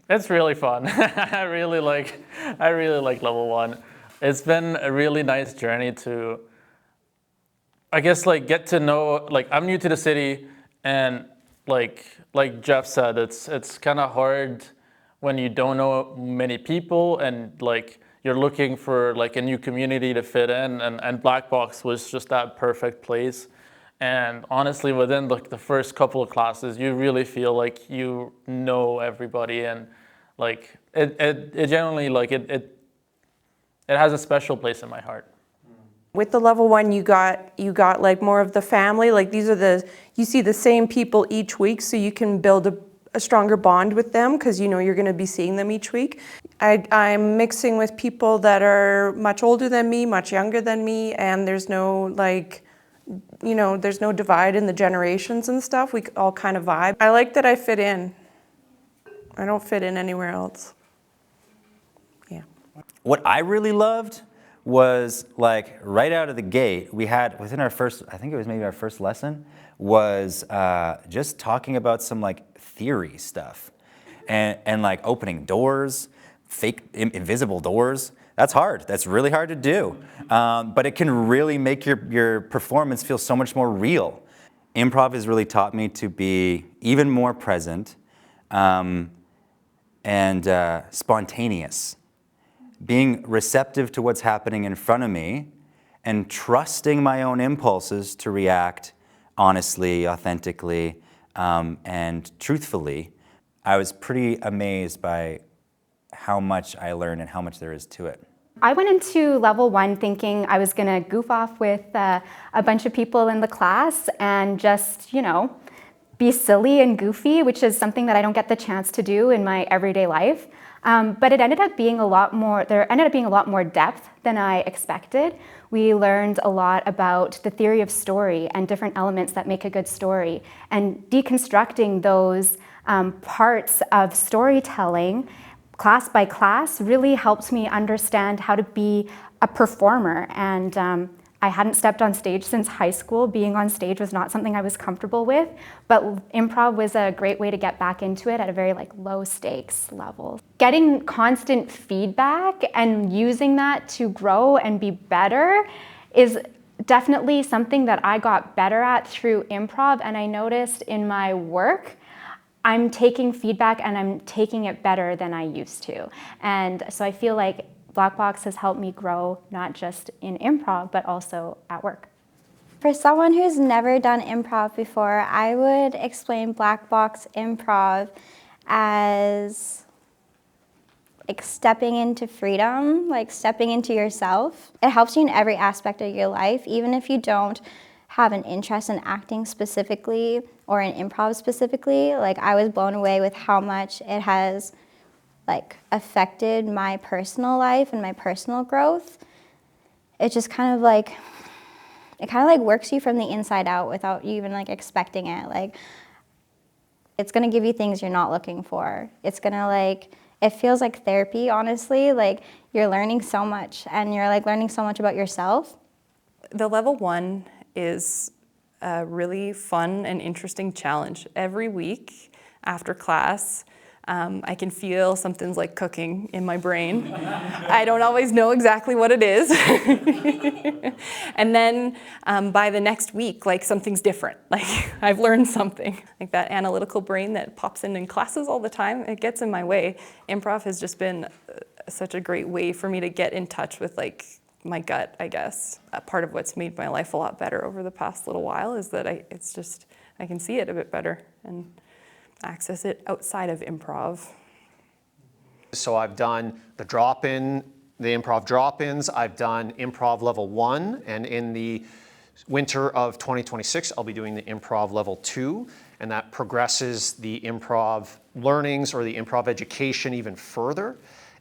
It's really fun. I really like level one. It's been a really nice journey to, I guess, like get to know, like I'm new to the city, and like Jeff said, it's kind of hard when you don't know many people, and like you're looking for like a new community to fit in, and Blackbox was just that perfect place. And honestly, within like the first couple of classes, you really feel like you know everybody, and like it generally like it has a special place in my heart. With the level one, you got like more of the family. Like you see the same people each week, so you can build a stronger bond with them because you know you're going to be seeing them each week. I'm mixing with people that are much older than me, much younger than me, and there's no like, you know, there's no divide in the generations and stuff. We all kind of vibe. I like that I fit in. I don't fit in anywhere else. Yeah. What I really loved was like right out of the gate, we had within our first, I think it was maybe our first lesson, was just talking about some like theory stuff and like opening doors, fake invisible doors. That's hard. That's really hard to do. But it can really make your performance feel so much more real. Improv has really taught me to be even more present and spontaneous. Being receptive to what's happening in front of me and trusting my own impulses to react honestly, authentically, and truthfully. I was pretty amazed by how much I learned and how much there is to it. I went into level one thinking I was gonna goof off with a bunch of people in the class and just, you know, be silly and goofy, which is something that I don't get the chance to do in my everyday life. But it ended up being there ended up being a lot more depth than I expected. We learned a lot about the theory of story and different elements that make a good story, and deconstructing those parts of storytelling class by class really helped me understand how to be a performer. And I hadn't stepped on stage since high school. Being on stage was not something I was comfortable with, but improv was a great way to get back into it at a very like low stakes level. Getting constant feedback and using that to grow and be better is definitely something that I got better at through improv, and I noticed in my work I'm taking feedback and I'm taking it better than I used to. And so I feel like Blackbox has helped me grow, not just in improv, but also at work. For someone who's never done improv before, I would explain Blackbox Improv as like stepping into freedom, like stepping into yourself. It helps you in every aspect of your life, even if you don't have an interest in acting specifically or in improv specifically. Like I was blown away with how much it has like affected my personal life and my personal growth. It just kind of like, works you from the inside out without you even like expecting it. Like it's gonna give you things you're not looking for. It's gonna like, it feels like therapy, honestly. Like you're learning so much and you're like learning so much about yourself. The level one is a really fun and interesting challenge. Every week after class, I can feel something's like cooking in my brain. I don't always know exactly what it is. And then by the next week, like something's different. Like I've learned something. Like that analytical brain that pops in classes all the time, it gets in my way. Improv has just been such a great way for me to get in touch with like my gut, I guess. Part of what's made my life a lot better over the past little while is that I can see it a bit better and access it outside of improv. So I've done the improv drop-ins, I've done improv level 1, and in the winter of 2026, I'll be doing the improv level 2, and that progresses the improv learnings or the improv education even further,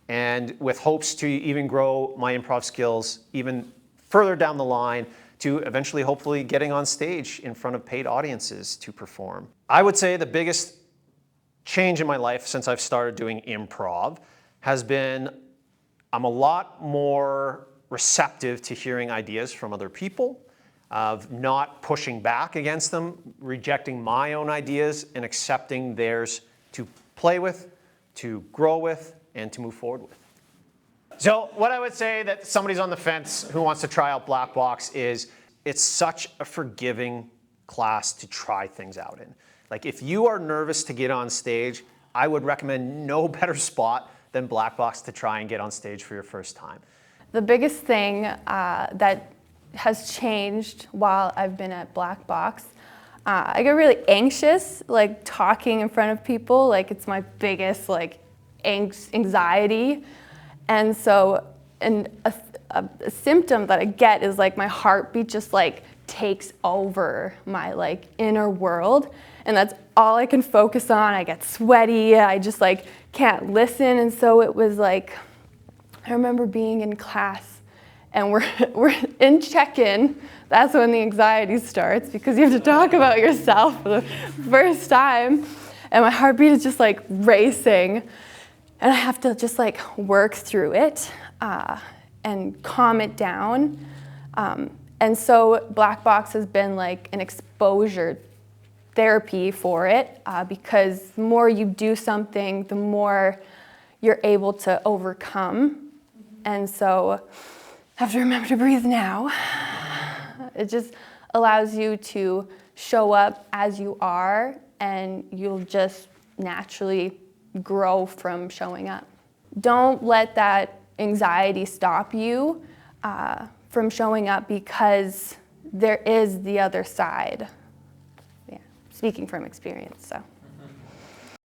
and with hopes to even grow my improv skills even further down the line to eventually hopefully getting on stage in front of paid audiences to perform. I would say the biggest change in my life since I've started doing improv has been I'm a lot more receptive to hearing ideas from other people, of not pushing back against them, rejecting my own ideas and accepting theirs to play with, to grow with and to move forward with. So what I would say that somebody's on the fence who wants to try out Blackbox is it's such a forgiving class to try things out in. Like if you are nervous to get on stage, I would recommend no better spot than Blackbox to try and get on stage for your first time. The biggest thing that has changed while I've been at Blackbox, I get really anxious, like talking in front of people, like it's my biggest like anxiety. And so, a symptom that I get is like my heartbeat just like takes over my like inner world, and that's all I can focus on. I get sweaty, I just like can't listen. And so it was like, I remember being in class and we're in check-in. That's when the anxiety starts because you have to talk about yourself for the first time. And my heartbeat is just like racing. And I have to just like work through it and calm it down. And so Blackbox has been like an exposure therapy for it because the more you do something, the more you're able to overcome. And so I have to remember to breathe now. It just allows you to show up as you are, and you'll just naturally grow from showing up. Don't let that anxiety stop you from showing up, because there is the other side. Yeah, speaking from experience, so.